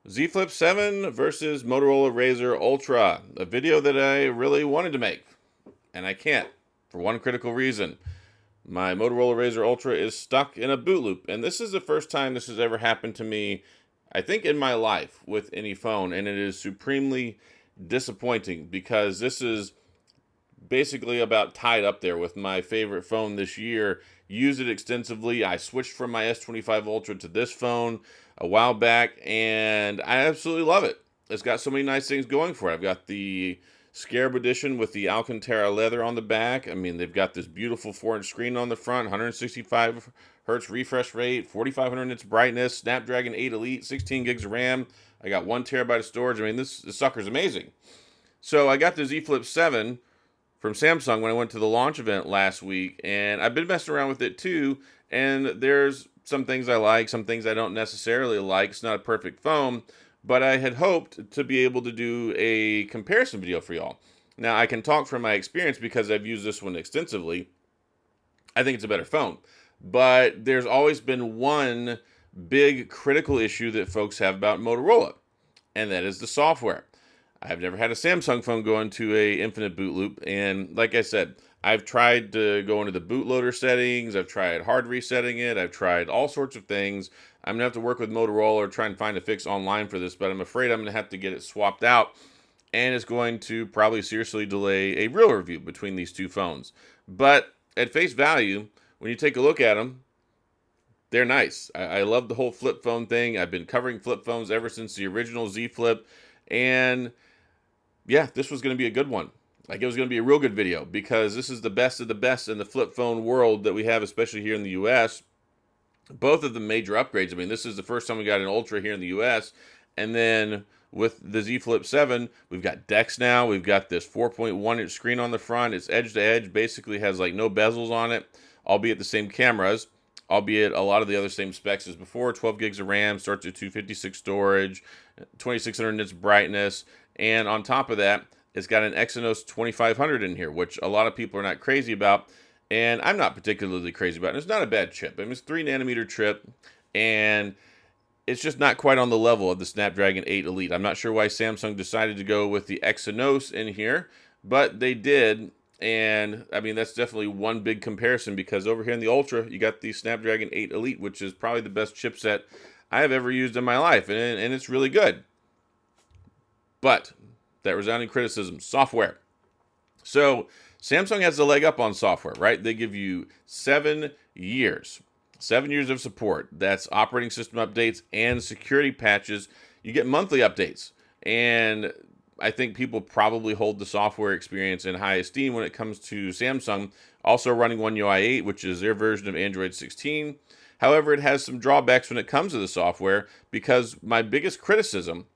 Z Flip 7 versus Motorola RAZR Ultra, a video that I really wanted to make, and I can't, for one critical reason. My Motorola RAZR Ultra is stuck in a boot loop, and this is the first time this has ever happened to me, I think, in my life with any phone, and it is supremely disappointing because this is basically about tied up there with my favorite phone this year. Use it extensively. I switched from my S25 Ultra to this phone a while back, and I absolutely love it. It's got so many nice things going for it. I've got the Scarab Edition with the Alcantara leather on the back. I mean, they've got this beautiful 4-inch screen on the front, 165 hertz refresh rate, 4500 nits brightness, Snapdragon 8 Elite, 16 gigs of RAM. I got 1 terabyte of storage. I mean, this sucker's amazing. So I got the Z Flip 7 from Samsung when I went to the launch event last week, and I've been messing around with it too, and there's some things I like, some things I don't necessarily like. It's not a perfect phone, but I had hoped to be able to do a comparison video for y'all. Now, I can talk from my experience because I've used this one extensively. I think it's a better phone, but there's always been one big critical issue that folks have about Motorola, and that is the software. I've never had a Samsung phone go into a infinite boot loop, and like I said, I've tried to go into the bootloader settings, I've tried hard resetting it, I've tried all sorts of things. I'm gonna have to work with Motorola or try and find a fix online for this, but I'm afraid I'm gonna have to get it swapped out, and it's going to probably seriously delay a real review between these two phones. But at face value, when you take a look at them, they're nice. I love the whole flip phone thing. I've been covering flip phones ever since the original Z Flip, and yeah, this was going to be a good one. Like, it was going to be a real good video because this is the best of the best in the flip phone world that we have, especially here in the US. Both of the major upgrades. I mean, this is the first time we got an Ultra here in the US. And then with the Z Flip 7, we've got DeX now. We've got this 4.1-inch screen on the front. It's edge to edge, basically has like no bezels on it, albeit the same cameras, albeit a lot of the other same specs as before. 12 gigs of RAM, starts at 256 storage, 2600 nits brightness, and on top of that, it's got an Exynos 2500 in here, which a lot of people are not crazy about, and I'm not particularly crazy about it. It's not a bad chip. I mean, it's 3 nanometer chip, and it's just not quite on the level of the Snapdragon 8 Elite. I'm not sure why Samsung decided to go with the Exynos in here, but they did. And I mean, that's definitely one big comparison because over here in the Ultra, you got the Snapdragon 8 Elite, which is probably the best chipset I have ever used in my life, and it's really good. But that resounding criticism, software. So Samsung has the leg up on software, right? They give you 7 years. 7 years of support. That's operating system updates and security patches. You get monthly updates. And I think people probably hold the software experience in high esteem when it comes to Samsung. Also running One UI 8, which is their version of Android 16. However, it has some drawbacks when it comes to the software because my biggest criticism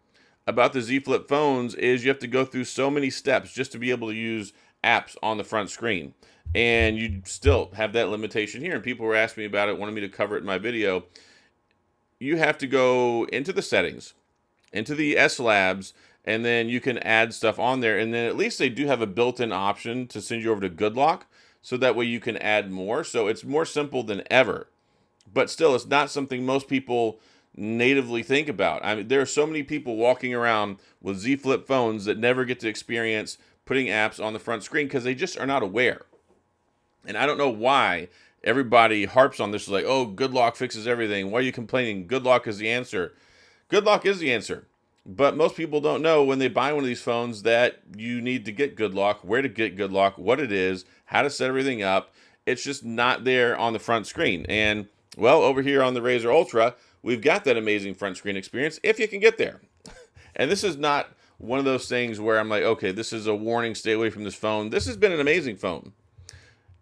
about the Z Flip phones is you have to go through so many steps just to be able to use apps on the front screen. And you still have that limitation here. And people were asking me about it, wanted me to cover it in my video. You have to go into the settings, into the S Labs, and then you can add stuff on there. And then at least they do have a built-in option to send you over to Good Lock, so that way you can add more. So it's more simple than ever. But still, it's not something most people natively think about. I mean, there are so many people walking around with Z Flip phones that never get to experience putting apps on the front screen because they just are not aware. And I don't know why everybody harps on this, like, oh, Good Lock fixes everything. Why are you complaining? Good Lock is the answer. Good Lock is the answer. But most people don't know when they buy one of these phones that you need to get Good Lock, where to get Good Lock, what it is, how to set everything up. It's just not there on the front screen. And, well, over here on the RAZR Ultra, we've got that amazing front screen experience if you can get there. And this is not one of those things where I'm like, okay, this is a warning, stay away from this phone. This has been an amazing phone.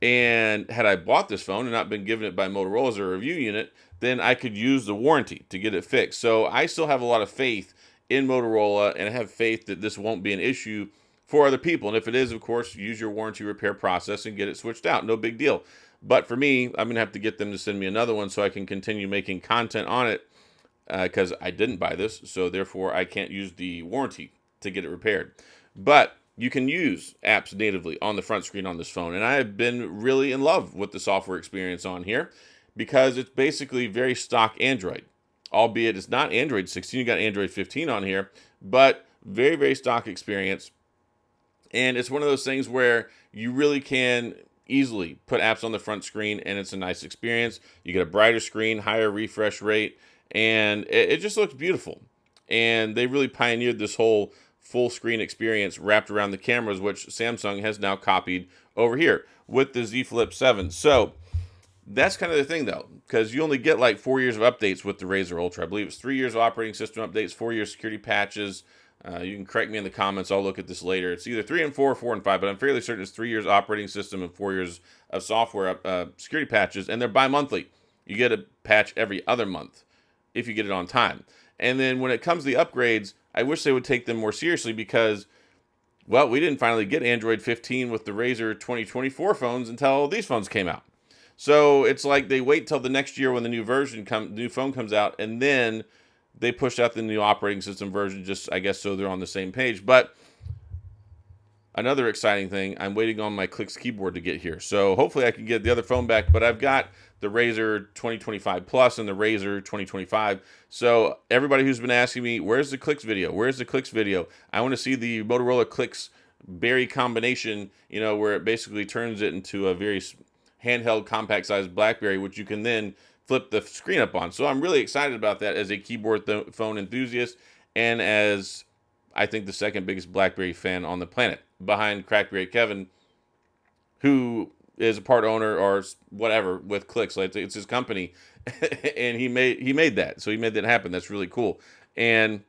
And had I bought this phone and not been given it by Motorola as a review unit, then I could use the warranty to get it fixed. So I still have a lot of faith in Motorola, and I have faith that this won't be an issue for other people. And if it is, of course, use your warranty repair process and get it switched out. No big deal. But for me, I'm going to have to get them to send me another one so I can continue making content on it because I didn't buy this. So therefore, I can't use the warranty to get it repaired. But you can use apps natively on the front screen on this phone. And I have been really in love with the software experience on here because it's basically very stock Android. albeit it's not Android 16. You got Android 15 on here, but very, very stock experience. And it's one of those things where you really can easily put apps on the front screen, and it's a nice experience. You get a brighter screen, higher refresh rate, and it just looks beautiful. And they really pioneered this whole full screen experience wrapped around the cameras, which Samsung has now copied over here with the Z Flip 7. So that's kind of the thing, though, because you only get like 4 years of updates with the RAZR Ultra. I believe it's 3 years of operating system updates, 4 years security patches. You can correct me in the comments. I'll look at this later. It's either 3 and 4 or 4 and 5, but I'm fairly certain it's 3 years operating system and 4 years of software security patches, and they're bi-monthly. You get a patch every other month if you get it on time. And then when it comes to the upgrades, I wish they would take them more seriously because, well, we didn't finally get Android 15 with the RAZR 2024 phones until these phones came out. So it's like they wait till the next year when the new new phone comes out, and then they push out the new operating system version, just, I guess, so they're on the same page. But another exciting thing, I'm waiting on my Clicks keyboard to get here. So hopefully I can get the other phone back, but I've got the RAZR 2025 Plus and the RAZR 2025. So everybody who's been asking me, where's the Clicks video? Where's the Clicks video? I want to see the Motorola Clicks Berry combination, where it basically turns it into a very handheld, compact-sized BlackBerry, which you can then flip the screen up on. So I'm really excited about that as a keyboard phone enthusiast and as, I think, the second biggest BlackBerry fan on the planet, behind Crackberry Kevin, who is a part owner or whatever with Clicks. Like, it's his company, and he made that. So he made that happen. That's really cool. And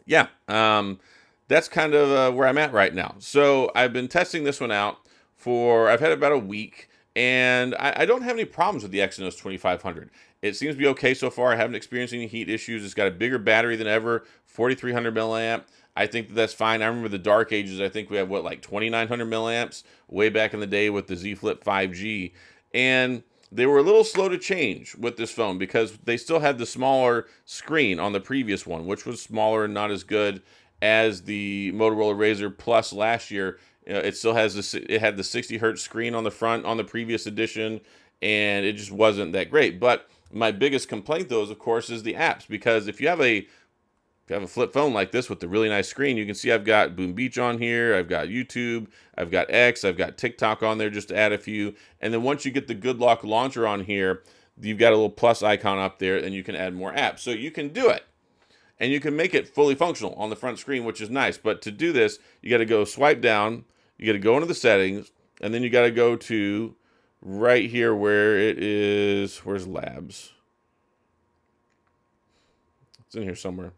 yeah, that's kind of where I'm at right now. So I've been testing this one out I've had about a week. And I don't have any problems with the Exynos 2500. It seems to be okay so far. I haven't experienced any heat issues. It's got a bigger battery than ever, 4,300 milliamp. I think that's fine. I remember the dark ages. I think we have, like 2,900 milliamps way back in the day with the Z Flip 5G. And they were a little slow to change with this phone because they still had the smaller screen on the previous one, which was smaller and not as good as the Motorola RAZR Plus last year. It still has it had the 60 hertz screen on the front on the previous edition, and it just wasn't that great. But my biggest complaint, though, of course, is the apps, because if you have a flip phone like this with the really nice screen, you can see I've got Boom Beach on here, I've got YouTube, I've got X, I've got TikTok on there, just to add a few. And then once you get the Good Lock launcher on here, you've got a little plus icon up there, and you can add more apps. So you can do it. And you can make it fully functional on the front screen, which is nice. But to do this, you got to go swipe down, you got to go into the settings, and then you got to go to right here where it is. Where's Labs? It's in here somewhere.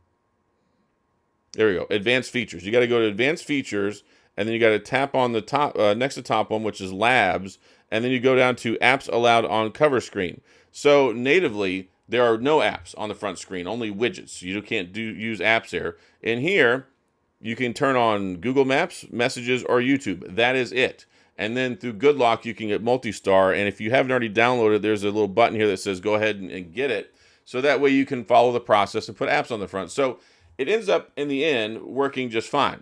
There we go. Advanced features. You got to go to advanced features, and then you got to tap on the top next to top one, which is Labs, and then you go down to apps allowed on cover screen. So natively, there are no apps on the front screen, only widgets. You can't use apps there. In here, you can turn on Google Maps, Messages, or YouTube. That is it. And then through Good Lock, you can get Multi-Star. And if you haven't already downloaded, there's a little button here that says go ahead and get it. So that way you can follow the process and put apps on the front. So it ends up, in the end, working just fine.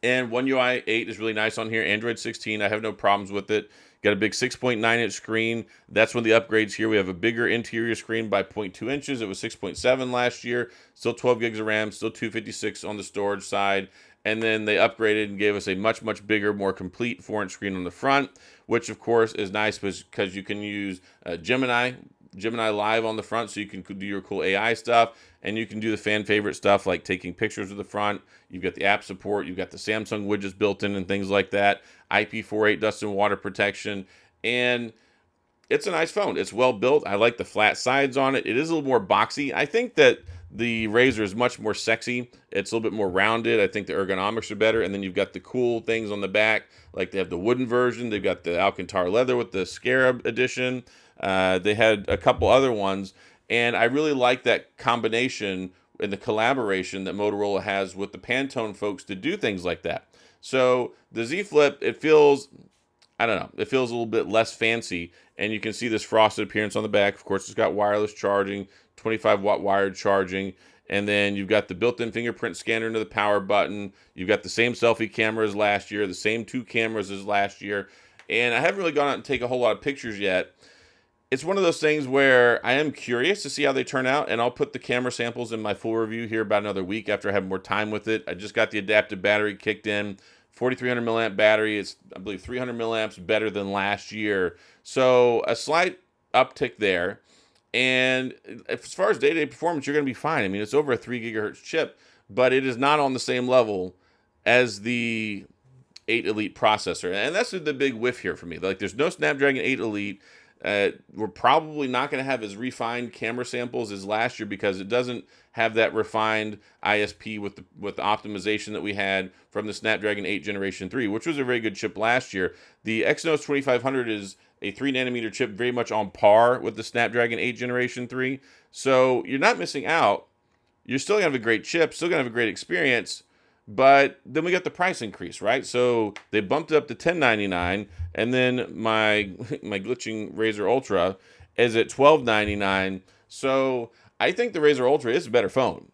And One UI 8 is really nice on here. Android 16, I have no problems with it. Got a big 6.9-inch screen. That's one of the upgrades here. We have a bigger interior screen by 0.2 inches. It was 6.7 last year. Still 12 gigs of RAM. Still 256 on the storage side. And then they upgraded and gave us a much, much bigger, more complete 4-inch screen on the front, which, of course, is nice because you can use Gemini Live on the front, so you can do your cool AI stuff, and you can do the fan favorite stuff like taking pictures of the front. You've got the app support, you've got the Samsung widgets built in and things like that, IP48 dust and water protection, and it's a nice phone. It's well built. I like the flat sides on it. It is a little more boxy. I think that the RAZR is much more sexy. It's a little bit more rounded. I think the ergonomics are better, and then you've got the cool things on the back, like they have the wooden version. They've got the Alcantara leather with the Scarab edition. They had a couple other ones, and I really like that combination and the collaboration that Motorola has with the Pantone folks to do things like that. So the Z Flip, it feels, I don't know, it feels a little bit less fancy, and you can see this frosted appearance on the back. Of course, it's got wireless charging, 25-watt wired charging, and then you've got the built-in fingerprint scanner into the power button. You've got the same selfie camera as last year, the same 2 cameras as last year, and I haven't really gone out and take a whole lot of pictures yet. it's one of those things where I am curious to see how they turn out, and I'll put the camera samples in my full review here about another week after I have more time with it. I just got the adaptive battery kicked in, 4,300 milliamp battery. It's, I believe, 300 milliamps better than last year. So a slight uptick there. And as far as day-to-day performance, you're going to be fine. I mean, it's over a 3 gigahertz chip, but it is not on the same level as the 8 Elite processor. And that's the big whiff here for me. Like, there's no Snapdragon 8 Elite. We're probably not going to have as refined camera samples as last year because it doesn't have that refined ISP with the optimization that we had from the Snapdragon 8 Generation 3, which was a very good chip last year. The Exynos 2500 is a 3 nanometer chip, very much on par with the Snapdragon 8 Generation 3. So you're not missing out. You're still going to have a great chip, still going to have a great experience. But then we got the price increase, right? So they bumped it up to $10.99, and then my glitching RAZR Ultra is at $12.99. So I think the RAZR Ultra is a better phone,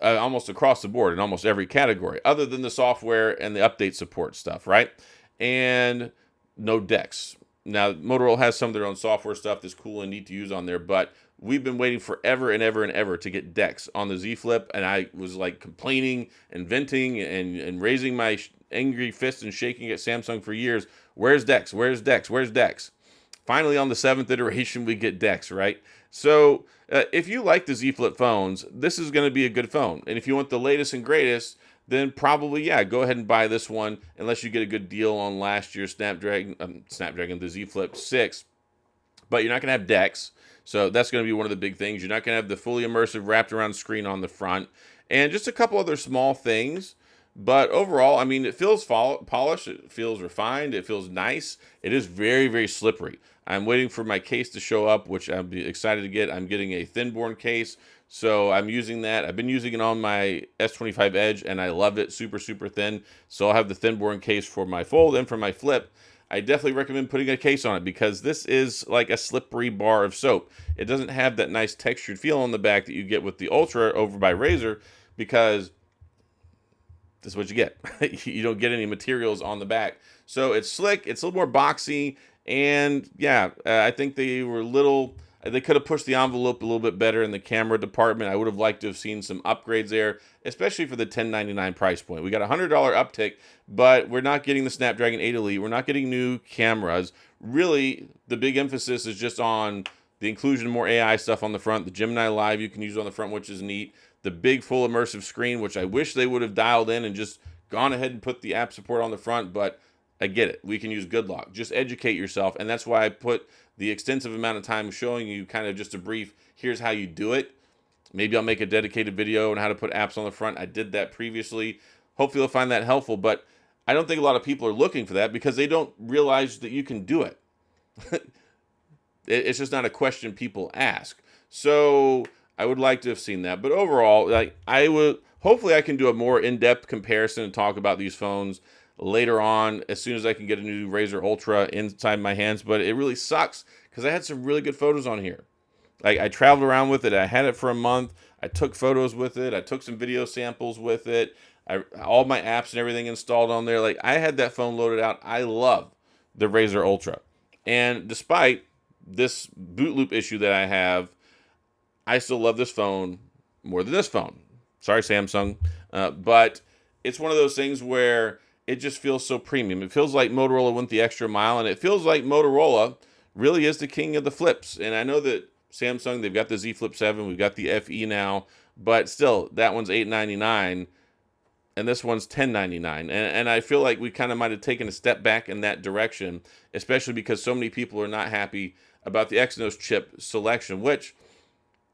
almost across the board in almost every category, other than the software and the update support stuff, right? And no DeX. Now, Motorola has some of their own software stuff that's cool and neat to use on there, but we've been waiting forever and ever and ever to get DeX on the Z Flip, and I was like complaining and venting and raising my angry fist and shaking at Samsung for years. Where's DeX? Where's DeX? Where's DeX? Finally, on the 7th iteration, we get DeX, right? So if you like the Z Flip phones, this is going to be a good phone. And if you want the latest and greatest, then probably, yeah, go ahead and buy this one, unless you get a good deal on last year's Snapdragon, the Z Flip 6. But you're not going to have DeX, so that's going to be one of the big things. You're not going to have the fully immersive wrapped around screen on the front, and just a couple other small things. But overall, I mean, it feels polished, it feels refined, it feels nice. It is very, very slippery. I'm waiting for my case to show up, which I'm excited to get. I'm getting a thin-born case, so I'm using that. I've been using it on my S25 Edge, and I love it, super, super thin. So I'll have the thin-born case for my Fold and for my Flip. I definitely recommend putting a case on it because this is like a slippery bar of soap. It doesn't have that nice textured feel on the back that you get with the Ultra over by RAZR, because this is what you get. You don't get any materials on the back. So it's slick, it's a little more boxy, and yeah, I think they could have pushed the envelope a little bit better in the camera department. I would have liked to have seen some upgrades there, especially for the $10.99 price point. We got a $100 uptick, but we're not getting the Snapdragon 8 Elite. We're not getting new cameras. Really, the big emphasis is just on the inclusion of more AI stuff on the front. The Gemini Live you can use on the front, which is neat. The big full immersive screen, which I wish they would have dialed in and just gone ahead and put the app support on the front, but I get it. We can use GoodLock. Just educate yourself, and that's why I put the extensive amount of time showing you kind of just a brief, here's how you do it. Maybe I'll make a dedicated video on how to put apps on the front. I did that previously. Hopefully you'll find that helpful, but I don't think a lot of people are looking for that because they don't realize that you can do it. It's just not a question people ask. So I would like to have seen that. But overall, hopefully I can do a more in-depth comparison and talk about these phones later on as soon as I can get a new RAZR Ultra inside my hands. But it really sucks because I had some really good photos on here. Like, I traveled around with it. I had it for a month. I took photos with it. I took some video samples with it. All my apps and everything installed on there. Like, I had that phone loaded out. I love the RAZR Ultra. And despite this boot loop issue that I have, I still love this phone more than this phone. Sorry, Samsung. But it's one of those things where it just feels so premium. It feels like Motorola went the extra mile, and it feels like Motorola really is the king of the flips. And I know that Samsung, they've got the Z Flip 7, we've got the FE now, but still, that one's $8.99, and this one's $10.99. And I feel like we kind of might have taken a step back in that direction, especially because so many people are not happy about the Exynos chip selection, which,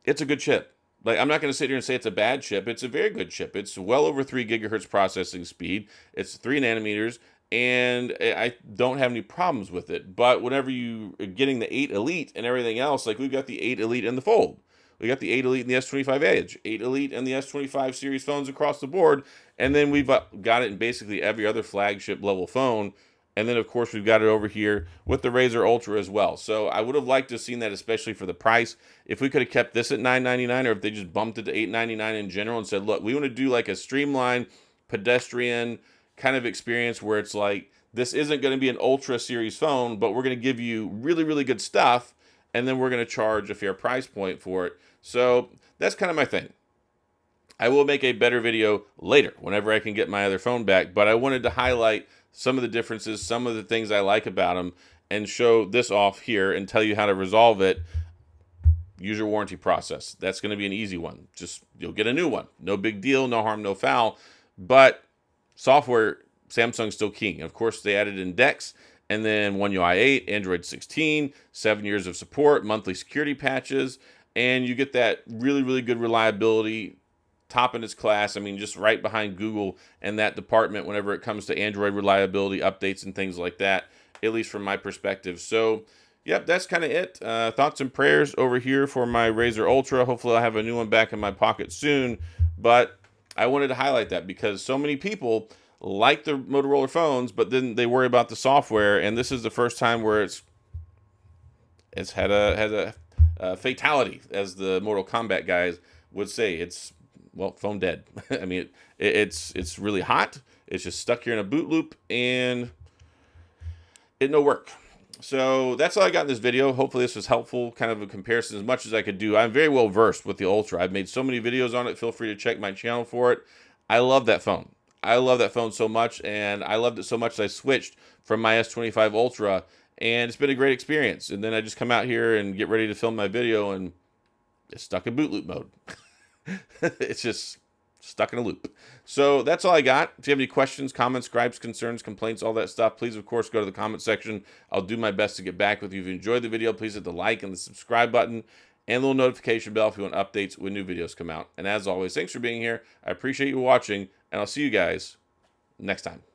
it's a good chip. Like, I'm not going to sit here and say it's a bad chip. It's a very good chip. It's well over 3 gigahertz processing speed. It's 3 nanometers, and I don't have any problems with it. But whenever you are getting the 8 Elite and everything else, like, we've got the 8 Elite in the Fold. We got the 8 Elite in the S25 Edge, 8 Elite and the S25 series phones across the board, and then we've got it in basically every other flagship level phone. And then, of course, we've got it over here with the RAZR Ultra as well. So I would have liked to have seen that, especially for the price. If we could have kept this at $9.99, or if they just bumped it to $8.99 in general and said, look, we want to do like a streamlined, pedestrian kind of experience where it's like, this isn't going to be an Ultra series phone, but we're going to give you really, really good stuff. and then we're going to charge a fair price point for it. So that's kind of my thing. I will make a better video later whenever I can get my other phone back, but I wanted to highlight some of the differences, some of the things I like about them, and show this off here and tell you how to resolve it. User warranty process. That's going to be an easy one. Just, you'll get a new one. No big deal, no harm, no foul. But software, Samsung's still king. Of course, they added Index, and then One UI 8, Android 16, 7 years of support, monthly security patches, and you get that really, really good reliability, top in its class. I mean, just right behind Google and that department whenever it comes to Android reliability updates and things like that, at least from my perspective. So, yep, that's kind of it. Thoughts and prayers over here for my RAZR Ultra. Hopefully I'll have a new one back in my pocket soon. But I wanted to highlight that because so many people like the Motorola phones, but then they worry about the software. And this is the first time where it's had a fatality, as the Mortal Kombat guys would say. It's, well, phone dead. I mean, it's really hot. It's just stuck here in a boot loop, and it no work. So that's all I got in this video. Hopefully this was helpful, kind of a comparison as much as I could do. I'm very well versed with the Ultra. I've made so many videos on it. Feel free to check my channel for it. I love that phone. I love that phone so much, and I loved it so much that I switched from my S25 Ultra, and it's been a great experience. And then I just come out here and get ready to film my video, and it's stuck in boot loop mode. It's just stuck in a loop. So that's all I got. If you have any questions, comments, gripes, concerns, complaints, all that stuff, please, of course, go to the comment section. I'll do my best to get back with you. If you enjoyed the video, please hit the like and the subscribe button and the little notification bell if you want updates when new videos come out. And as always, thanks for being here. I appreciate you watching, and I'll see you guys next time.